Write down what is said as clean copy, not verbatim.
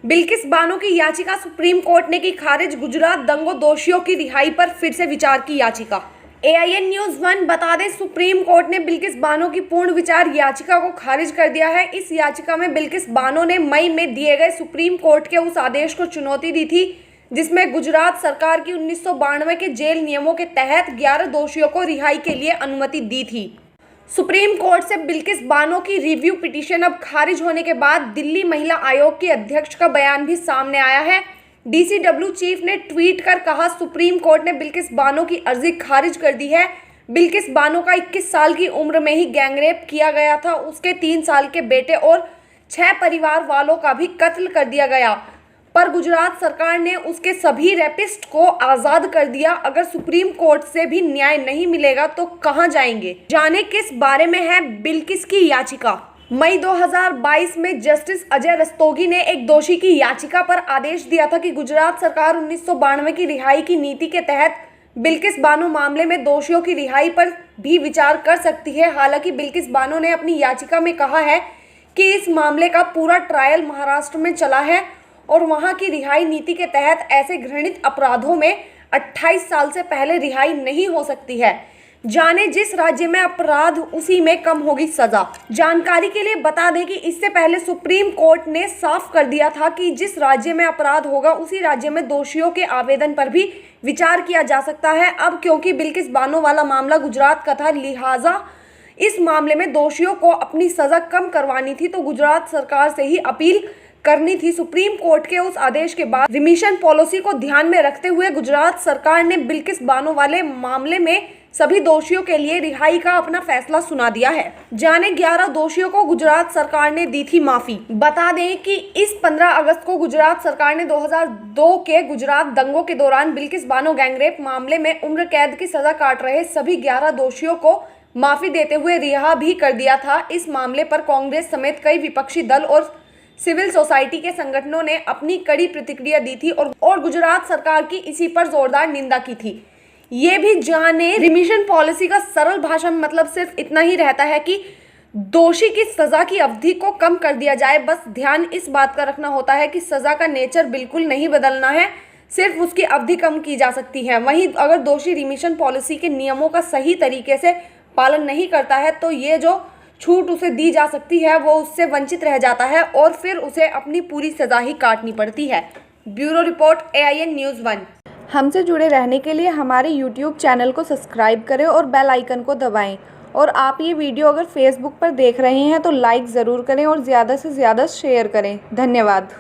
बिल्किस बानो की याचिका supreme court ने की खारिज। गुजरात दंगों दोषियों की रिहाई पर फिर से विचार की याचिका। AIN न्यूज़ 1 बता दें, सुप्रीम कोर्ट ने बिल्किस बानो की पूर्ण विचार याचिका को खारिज कर दिया है। इस याचिका में बिल्किस बानो ने मई में दिए गए सुप्रीम कोर्ट के उस आदेश को चुनौती दी थी जिसमें गुजरात सरकार की 1992 के जेल नियमों के तहत 11 दोषियों को रिहाई के लिए अनुमति दी थी। सुप्रीम कोर्ट से बिल्किस बानो की रिव्यू पिटीशन अब खारिज होने के बाद दिल्ली महिला आयोग की अध्यक्ष का बयान भी सामने आया है। DCW चीफ ने ट्वीट कर कहा, सुप्रीम कोर्ट ने बिल्किस बानो की अर्जी खारिज कर दी है। बिल्किस बानो का 21 साल की उम्र में ही गैंगरेप किया गया था। उसके 3 साल के बेटे और 6 परिवार वालों का भी कत्ल कर दिया गया, पर गुजरात सरकार ने उसके सभी रेपिस्ट को आज़ाद कर दिया। अगर सुप्रीम कोर्ट से भी न्याय नहीं मिलेगा तो कहां जाएंगे? जाने किस बारे में है बिल्किस की याचिका। मई 2022 में जस्टिस अजय रस्तोगी ने एक दोषी की याचिका पर आदेश दिया था कि गुजरात सरकार 1992 की रिहाई की नीति के तहत बिल्किस बानो मामले में दोषियों की रिहाई पर भी विचार कर सकती है। हालांकि बिल्किस बानो ने अपनी याचिका में कहा है कि इस मामले का पूरा ट्रायल महाराष्ट्र में चला है और वहां की रिहाई नीति के तहत ऐसे घृणित अपराधों में 28 साल से पहले रिहाई नहीं हो सकती है। जाने, जिस राज्य में अपराध उसी में कम होगी सजा। जानकारी के लिए बता दें कि इससे पहले सुप्रीम कोर्ट ने साफ कर दिया था कि जिस राज्य में अपराध होगा उसी राज्य में दोषियों के आवेदन पर भी विचार किया जा सकता है। अब क्योंकि बिल्किस बानो वाला मामला गुजरात का था, लिहाजा इस मामले में दोषियों को अपनी सजा कम करवानी थी तो गुजरात सरकार से ही अपील करनी थी। सुप्रीम कोर्ट के उस आदेश के बाद रिमिशन पॉलिसी को ध्यान में रखते हुए गुजरात सरकार ने बिल्किस बानो वाले मामले में सभी दोषियों के लिए रिहाई का अपना फैसला सुना दिया है। जाने, 11 दोषियों को गुजरात सरकार ने दी थी माफी। बता दें कि इस 15 अगस्त को गुजरात सरकार ने 2002 के गुजरात दंगों के दौरान बिल्किस बानो गैंगरेप मामले में उम्र कैद की सजा काट रहे सभी 11 दोषियों को माफी देते हुए रिहा भी कर दिया था। इस मामले पर कांग्रेस समेत कई विपक्षी दल और सिविल सोसाइटी के संगठनों ने अपनी कड़ी प्रतिक्रिया दी थी और गुजरात सरकार की इसी पर जोरदार निंदा की थी। ये भी जाने, रिमिशन पॉलिसी का सरल भाषा में मतलब सिर्फ इतना ही रहता है कि दोषी की सजा की अवधि को कम कर दिया जाए। बस ध्यान इस बात का रखना होता है कि सजा का नेचर बिल्कुल नहीं बदलना है, सिर्फ उसकी अवधि कम की जा सकती है। वहीं अगर दोषी रिमिशन पॉलिसी के नियमों का सही तरीके से पालन नहीं करता है तो ये जो छूट उसे दी जा सकती है वो उससे वंचित रह जाता है और फिर उसे अपनी पूरी सजा ही काटनी पड़ती है। Bureau report, AIN news 1। हमसे जुड़े रहने के लिए हमारे YouTube चैनल को सब्सक्राइब करें और बेल आइकन को दबाएं। और आप ये वीडियो अगर फेसबुक पर देख रहे हैं तो लाइक ज़रूर करें और ज़्यादा से ज़्यादा शेयर करें। धन्यवाद।